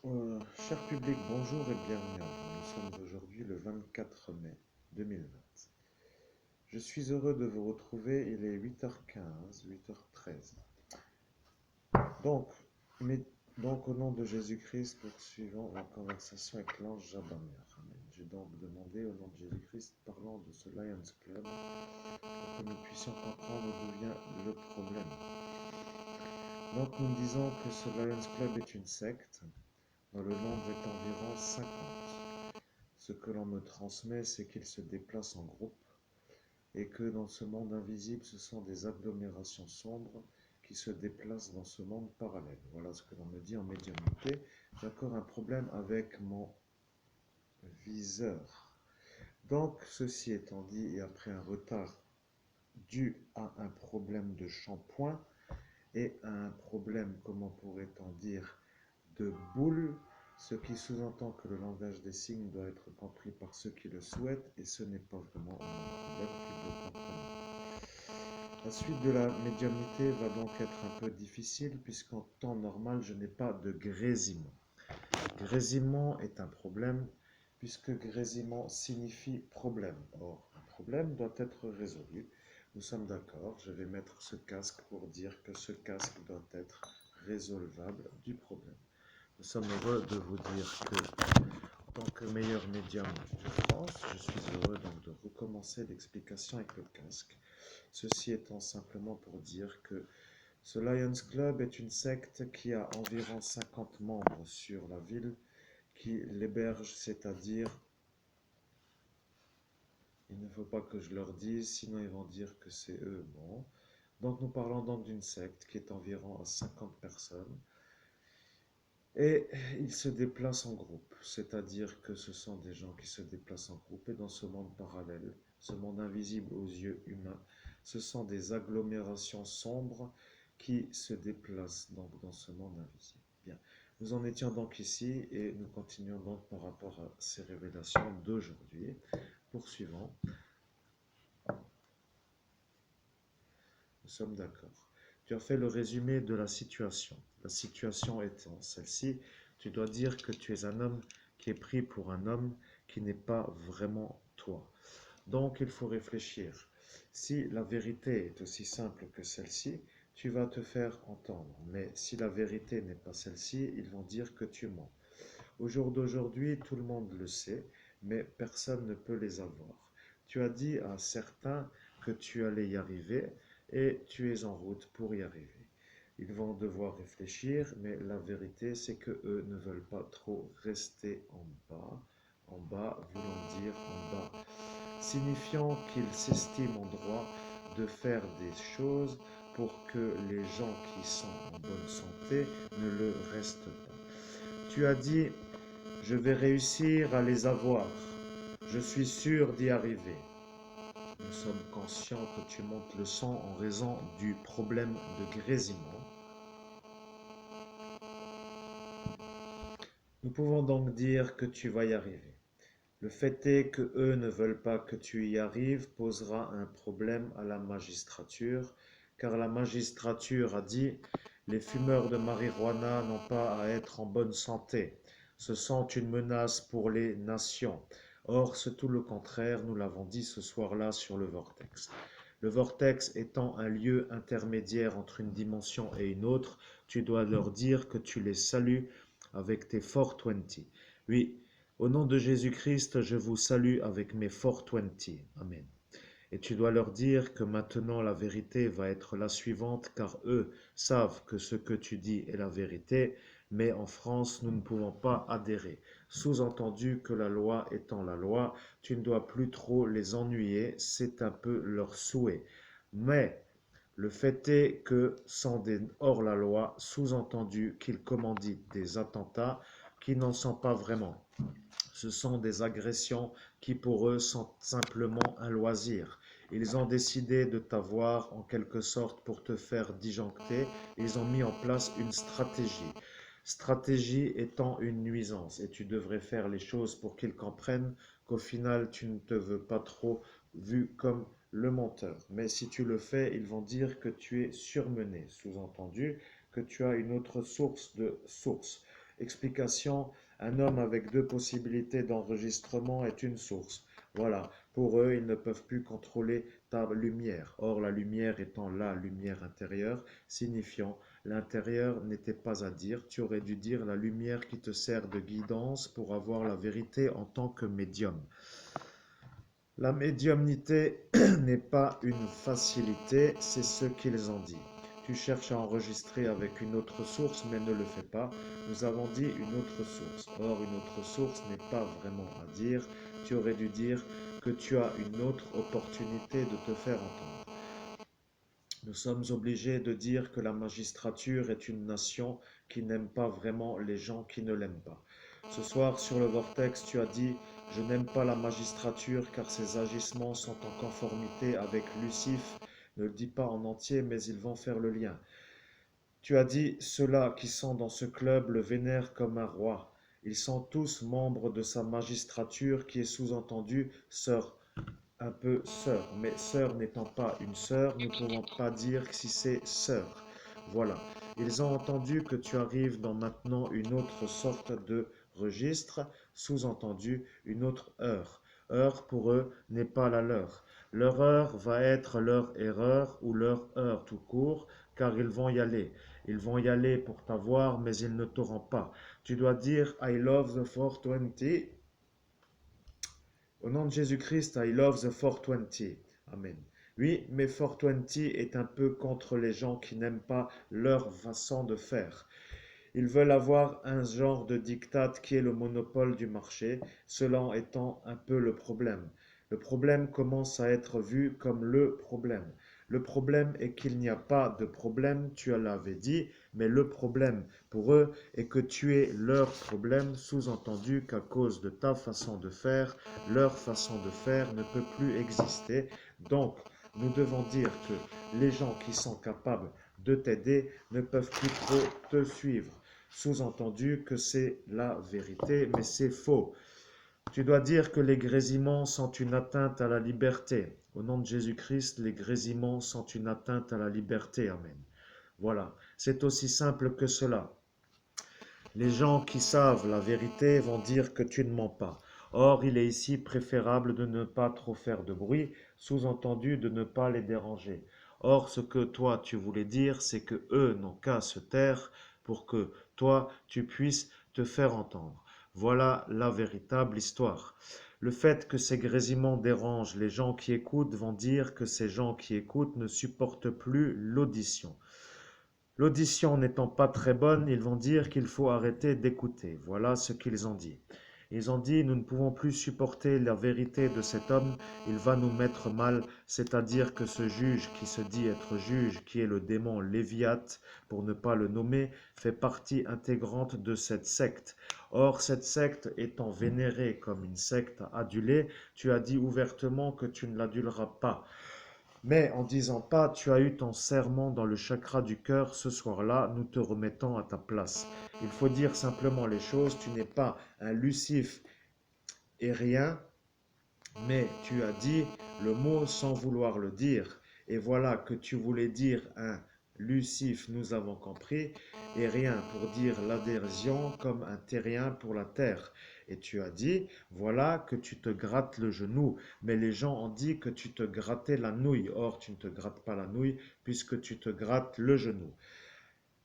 Cher public, bonjour et bienvenue à vous. Nous sommes aujourd'hui le 24 mai 2020. Je suis heureux de vous retrouver, il est 8h15, 8h13. Donc, mais, donc au nom de Jésus-Christ, poursuivons la conversation avec l'ange Jabamir. Amen. J'ai donc demandé au nom de Jésus-Christ, parlant de ce Lions Club, pour que nous puissions comprendre d'où vient le problème. Donc nous disons que ce Lions Club est une secte, dont le nombre est environ 50. Ce que l'on me transmet, c'est qu'ils se déplacent en groupe et que dans ce monde invisible, ce sont des agglomérations sombres qui se déplacent dans ce monde parallèle. Voilà ce que l'on me dit en médiumnité. J'ai encore un problème avec mon viseur. Donc, ceci étant dit, et après un retard dû à un problème de shampoing et à un problème, comment pourrait-on dire, de boule, ce qui sous-entend que le langage des signes doit être compris par ceux qui le souhaitent, et ce n'est pas vraiment un problème qu'ils le comprennent. La suite de la médiumnité va donc être un peu difficile, puisqu'en temps normal, je n'ai pas de grésillement. Grésillement est un problème, puisque grésillement signifie problème. Or, un problème doit être résolu. Nous sommes d'accord, je vais mettre ce casque pour dire que ce casque doit être résolvable du problème. Nous sommes heureux de vous dire que, en tant que meilleur médium de France, je suis heureux donc de recommencer l'explication avec le casque. Ceci étant simplement pour dire que ce Lions Club est une secte qui a environ 50 membres sur la ville qui l'héberge, c'est-à-dire, il ne faut pas que je leur dise, sinon ils vont dire que c'est eux. Bon. Donc nous parlons donc d'une secte qui est environ à 50 personnes. Et ils se déplacent en groupe, c'est-à-dire que ce sont des gens qui se déplacent en groupe. Et dans ce monde parallèle, ce monde invisible aux yeux humains, ce sont des agglomérations sombres qui se déplacent donc dans ce monde invisible. Bien, nous en étions donc ici et nous continuons donc par rapport à ces révélations d'aujourd'hui. Poursuivons, nous sommes d'accord. Tu as fait le résumé de la situation. La situation étant celle-ci, tu dois dire que tu es un homme qui est pris pour un homme qui n'est pas vraiment toi. Donc il faut réfléchir. Si la vérité est aussi simple que celle-ci, tu vas te faire entendre. Mais si la vérité n'est pas celle-ci, ils vont dire que tu mens. Au jour d'aujourd'hui, tout le monde le sait, mais personne ne peut les avoir. Tu as dit à certains que tu allais y arriver et tu es en route pour y arriver. Ils vont devoir réfléchir, mais la vérité, c'est que eux ne veulent pas trop rester en bas voulant dire en bas, signifiant qu'ils s'estiment en droit de faire des choses pour que les gens qui sont en bonne santé ne le restent pas. Tu as dit, je vais réussir à les avoir. Je suis sûr d'y arriver. Nous sommes conscients que tu montes le sang en raison du problème de grésillement. Nous pouvons donc dire que tu vas y arriver. Le fait est que eux ne veulent pas que tu y arrives posera un problème à la magistrature, car la magistrature a dit les fumeurs de marijuana n'ont pas à être en bonne santé. Ce sont une menace pour les nations. Or, c'est tout le contraire, nous l'avons dit ce soir-là sur le vortex. Le vortex étant un lieu intermédiaire entre une dimension et une autre, tu dois leur dire que tu les salues avec tes 420. Oui, au nom de Jésus-Christ, je vous salue avec mes 420. Amen. Et tu dois leur dire que maintenant la vérité va être la suivante, car eux savent que ce que tu dis est la vérité, mais en France, nous ne pouvons pas adhérer. Sous-entendu que la loi étant la loi, tu ne dois plus trop les ennuyer, c'est un peu leur souhait. Mais le fait est que sont des hors-la-loi, sous-entendu qu'ils commanditent des attentats qui n'en sont pas vraiment. Ce sont des agressions qui pour eux sont simplement un loisir. Ils ont décidé de t'avoir en quelque sorte pour te faire disjoncter. Ils ont mis en place une stratégie. Stratégie étant une nuisance. Et tu devrais faire les choses pour qu'ils comprennent qu'au final tu ne te veux pas trop vu comme le menteur. Mais si tu le fais, ils vont dire que tu es surmené. Sous-entendu que tu as une autre source de source. Explication, un homme avec deux possibilités d'enregistrement est une source. Voilà, pour eux, ils ne peuvent plus contrôler ta lumière. Or, la lumière étant la lumière intérieure, signifiant l'intérieur n'était pas à dire, tu aurais dû dire la lumière qui te sert de guidance pour avoir la vérité en tant que médium. La médiumnité n'est pas une facilité, c'est ce qu'ils ont dit. Tu cherches à enregistrer avec une autre source, mais ne le fais pas. Nous avons dit une autre source. Or, une autre source n'est pas vraiment à dire. Tu aurais dû dire que tu as une autre opportunité de te faire entendre. Nous sommes obligés de dire que la magistrature est une nation qui n'aime pas vraiment les gens qui ne l'aiment pas. Ce soir, sur le Vortex, tu as dit « Je n'aime pas la magistrature car ses agissements sont en conformité avec Lucifer ». Ne le dis pas en entier, mais ils vont faire le lien. Tu as dit « Ceux-là qui sont dans ce club le vénèrent comme un roi. Ils sont tous membres de sa magistrature qui est sous-entendu sœur un peu sœur, mais sœur n'étant pas une sœur, nous ne pouvons pas dire si c'est sœur. Voilà. Ils ont entendu que tu arrives dans maintenant une autre sorte de registre, sous-entendu une autre heure. Heure pour eux n'est pas la leur. Leur heure va être leur erreur ou leur heure tout court, car ils vont y aller. Ils vont y aller pour t'avoir, mais ils ne t'auront pas. Tu dois dire I love the 420. Au nom de Jésus-Christ, I love the 420. Amen. Oui, mais 420 est un peu contre les gens qui n'aiment pas leur façon de faire. Ils veulent avoir un genre de diktat qui est le monopole du marché, cela étant un peu le problème. Le problème commence à être vu comme le problème. Le problème est qu'il n'y a pas de problème, tu l'avais dit, mais le problème pour eux est que tu es leur problème, sous-entendu qu'à cause de ta façon de faire, leur façon de faire ne peut plus exister. Donc, nous devons dire que les gens qui sont capables de t'aider ne peuvent plus trop te suivre. Sous-entendu que c'est la vérité, mais c'est faux. Tu dois dire que les grésillements sont une atteinte à la liberté. Au nom de Jésus-Christ, les grésillements sont une atteinte à la liberté. Amen. Voilà, c'est aussi simple que cela. Les gens qui savent la vérité vont dire que tu ne mens pas. Or, il est ici préférable de ne pas trop faire de bruit, sous-entendu de ne pas les déranger. Or, ce que toi tu voulais dire, c'est que eux n'ont qu'à se taire pour que toi tu puisses te faire entendre. Voilà la véritable histoire. Le fait que ces grésillements dérangent les gens qui écoutent vont dire que ces gens qui écoutent ne supportent plus l'audition. L'audition n'étant pas très bonne, ils vont dire qu'il faut arrêter d'écouter. Voilà ce qu'ils ont dit. Ils ont dit, nous ne pouvons plus supporter la vérité de cet homme, il va nous mettre mal, c'est-à-dire que ce juge qui se dit être juge, qui est le démon Léviathe, pour ne pas le nommer, fait partie intégrante de cette secte. Or, cette secte étant vénérée comme une secte adulée, tu as dit ouvertement que tu ne l'aduleras pas. Mais en disant pas, tu as eu ton serment dans le chakra du cœur ce soir-là, nous te remettons à ta place. Il faut dire simplement les choses, tu n'es pas un Lucif et rien, mais tu as dit le mot sans vouloir le dire. Et voilà que tu voulais dire un Lucif, nous avons compris, et rien pour dire l'adhésion comme un terrien pour la terre. Et tu as dit, voilà que tu te grattes le genou, mais les gens ont dit que tu te grattais la nouille. Or, tu ne te grattes pas la nouille puisque tu te grattes le genou.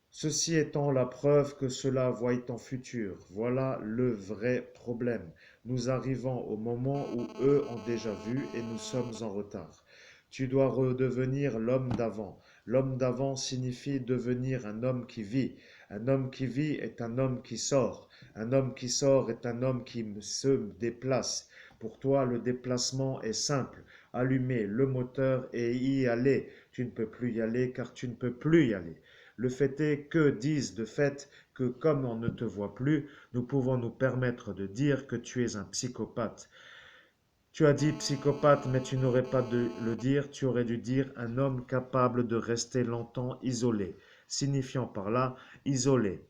Ceci étant la preuve que cela voit ton futur, voilà le vrai problème. Nous arrivons au moment où eux ont déjà vu et nous sommes en retard. Tu dois redevenir l'homme d'avant. L'homme d'avant signifie devenir un homme qui vit. Un homme qui vit est un homme qui sort. Un homme qui sort est un homme qui se déplace. Pour toi, le déplacement est simple. Allumer le moteur et y aller. Tu ne peux plus y aller car tu ne peux plus y aller. Le fait est que disent de fait que comme on ne te voit plus, nous pouvons nous permettre de dire que tu es un psychopathe. Tu as dit psychopathe, mais tu n'aurais pas dû le dire, tu aurais dû dire un homme capable de rester longtemps isolé, signifiant par là isolé.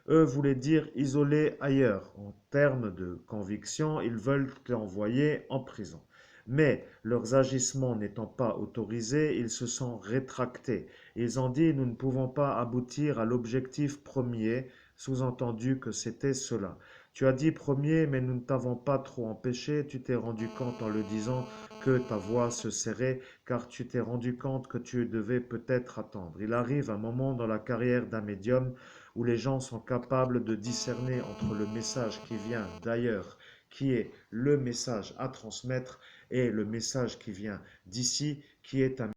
Eux voulaient dire isolé ailleurs. En termes de conviction, ils veulent t'envoyer en prison. Mais leurs agissements n'étant pas autorisés, ils se sont rétractés. Ils ont dit nous ne pouvons pas aboutir à l'objectif premier sous-entendu que c'était cela. Tu as dit premier, mais nous ne t'avons pas trop empêché. Tu t'es rendu compte en le disant que ta voix se serrait, car tu t'es rendu compte que tu devais peut-être attendre. Il arrive un moment dans la carrière d'un médium où les gens sont capables de discerner entre le message qui vient d'ailleurs, qui est le message à transmettre, et le message qui vient d'ici, qui est un